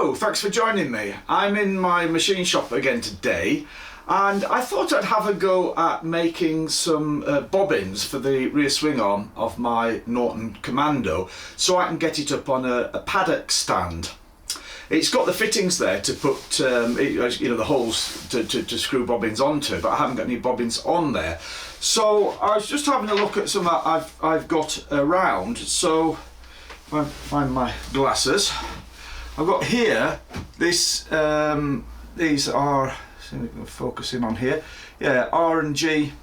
Hello, thanks for joining me. I'm in my machine shop again today, and I thought I'd have a go at making some bobbins for the rear swing arm of my Norton Commando so I can get it up on a paddock stand. It's got the fittings there to put the holes to screw bobbins onto, but I haven't got any bobbins on there. So I was just having a look at some I've got around. So if I find my glasses, I've got here this. These are, see if we can focus in on here. Yeah, R&G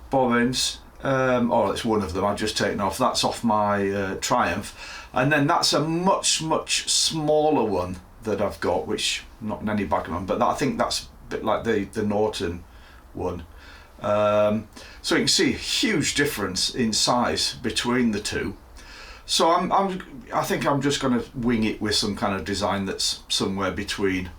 bobbins. Oh, it's one of them I've just taken off. That's off my Triumph, and then that's a much smaller one that I've got, which not in any background, but I think that's a bit like the Norton one. So you can see a huge difference in size between the two. So I think I'm just going to wing it with some kind of design that's somewhere between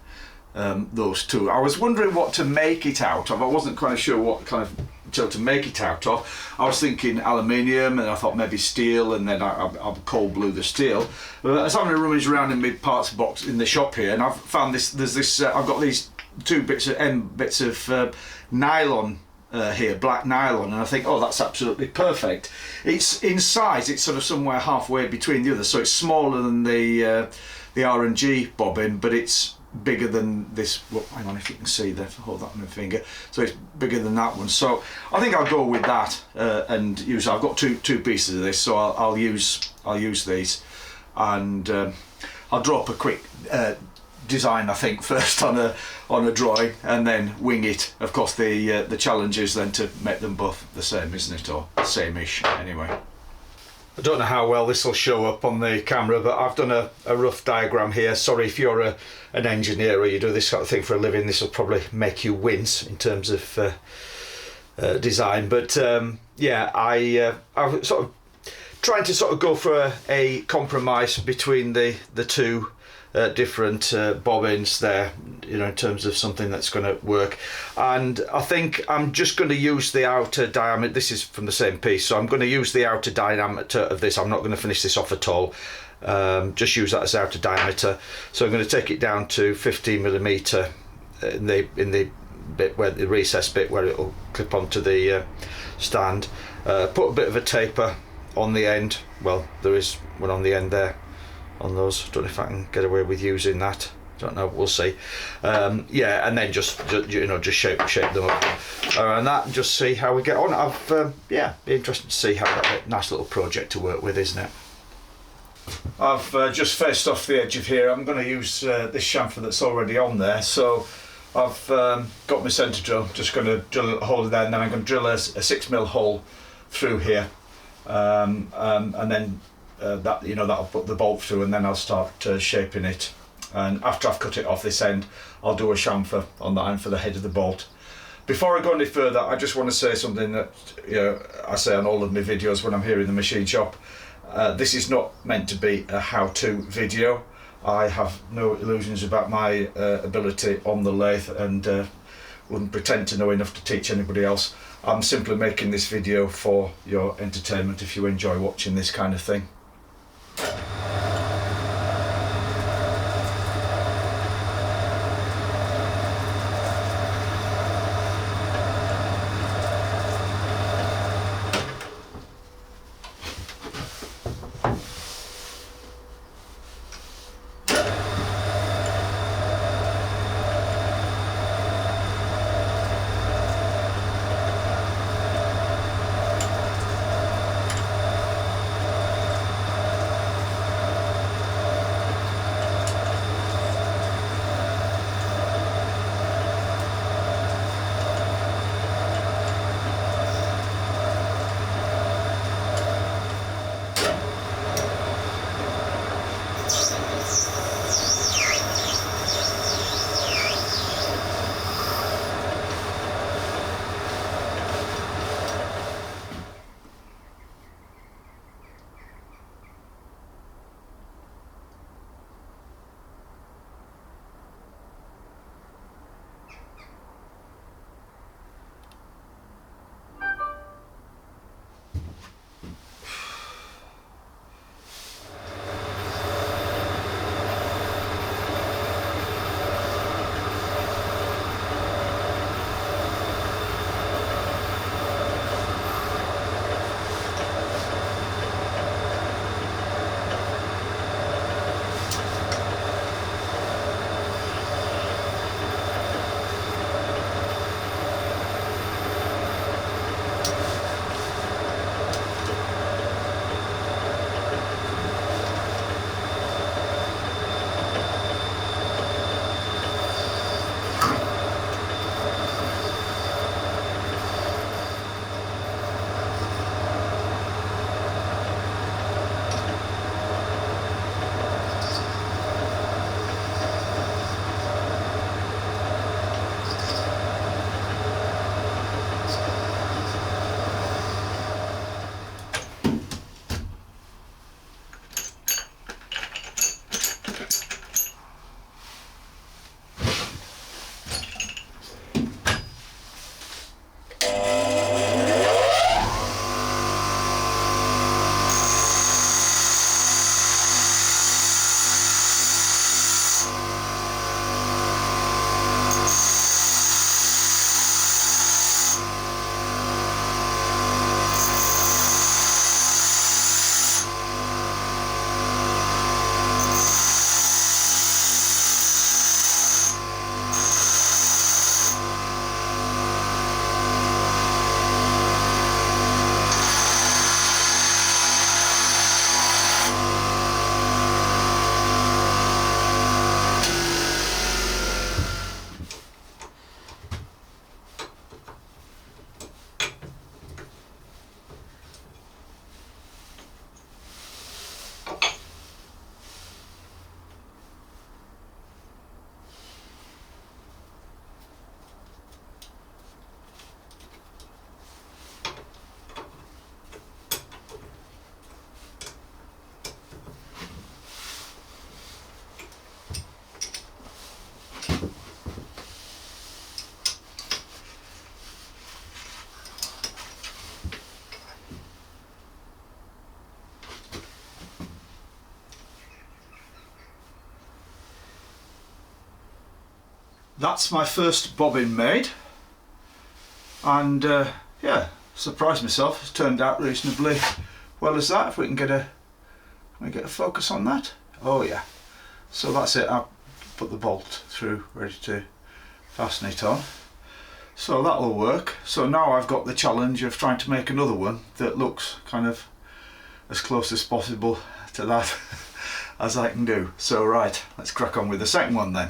those two. I was wondering what to make it out of. I wasn't quite sure what kind of material to make it out of. I was thinking aluminium, and I thought maybe steel, and then I cold blew the steel. But I was having a rummage around in my parts box in the shop here, and I've found this. There's this. I've got these two bits of nylon. Here, black nylon, and I think, oh, that's absolutely perfect. It's in size, it's sort of somewhere halfway between the others, so it's smaller than the R&G bobbin, but it's bigger than this. Well, hang on, if you can see there, hold that on my finger. So it's bigger than that one. So I think I'll go with that and use. I've got two pieces of this, so I'll use these, and I'll draw up a quick design, I think, first on a drawing, and then wing it. Of course, the challenge is then to make them both the same, isn't it, or same-ish anyway. I don't know how well this will show up on the camera, but I've done a rough diagram here. Sorry if you're an engineer or you do this sort of thing for a living, this will probably make you wince in terms of design. But yeah, I'm sort of trying to sort of go for a compromise between the two different bobbins there, you know, in terms of something that's going to work. And I think I'm just going to use the outer diameter. This is from the same piece, so I'm going to use the outer diameter of this. I'm not going to finish this off at all. Just use that as outer diameter. So I'm going to take it down to 15mm in the bit where the recessed bit where it will clip onto the stand. Put a bit of a taper on the end. Well, there is one on the end there. On those, don't know if I can get away with using that. Don't know. We'll see. Yeah, and then just shape them up, and that, and just see how we get on. Yeah, be interested to see how that nice little project to work with, isn't it? I've just faced off the edge of here. I'm going to use this chamfer that's already on there. So I've got my centre drill. Just going to drill a hole there, and then I'm going to drill a 6mm hole through here, and then. That'll put the bolt through, and then I'll start shaping it. And after I've cut it off this end, I'll do a chamfer on that end for the head of the bolt. Before I go any further, I just want to say something that I say on all of my videos when I'm here in the machine shop. This is not meant to be a how-to video. I have no illusions about my ability on the lathe, and wouldn't pretend to know enough to teach anybody else. I'm simply making this video for your entertainment if you enjoy watching this kind of thing. that's my first bobbin made, and yeah, surprised myself. It's turned out reasonably well as that. If we can get a focus on that. Oh yeah. So that's it. I'll put the bolt through, ready to fasten it on. So that will work. So now I've got the challenge of trying to make another one that looks kind of as close as possible to that as I can do. So right, let's crack on with the second one then.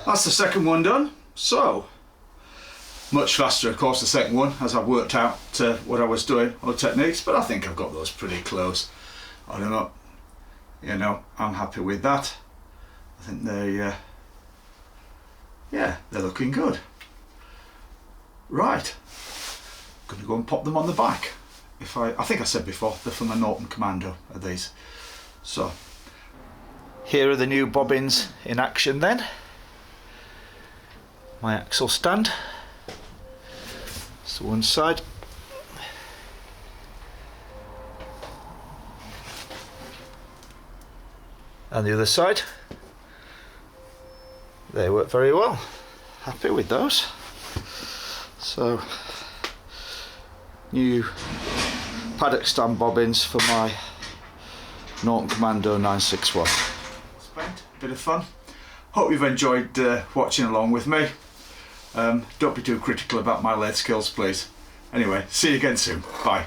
That's the second one done. So, much faster of course the second one, as I've worked out what I was doing, or techniques, but I think I've got those pretty close. I don't know, you know, I'm happy with that. I think they, yeah, they're looking good. Right, I'm gonna go and pop them on the back. I think I said before, they're from the Norton Commando, are these. So, here are the new bobbins in action then. My axle stand. So one side. And the other side. They work very well. Happy with those. So, new paddock stand bobbins for my Norton Commando 961. Spent a bit of fun. Hope you've enjoyed watching along with me. Don't be too critical about my lathe skills, please. Anyway, see you again soon. Bye.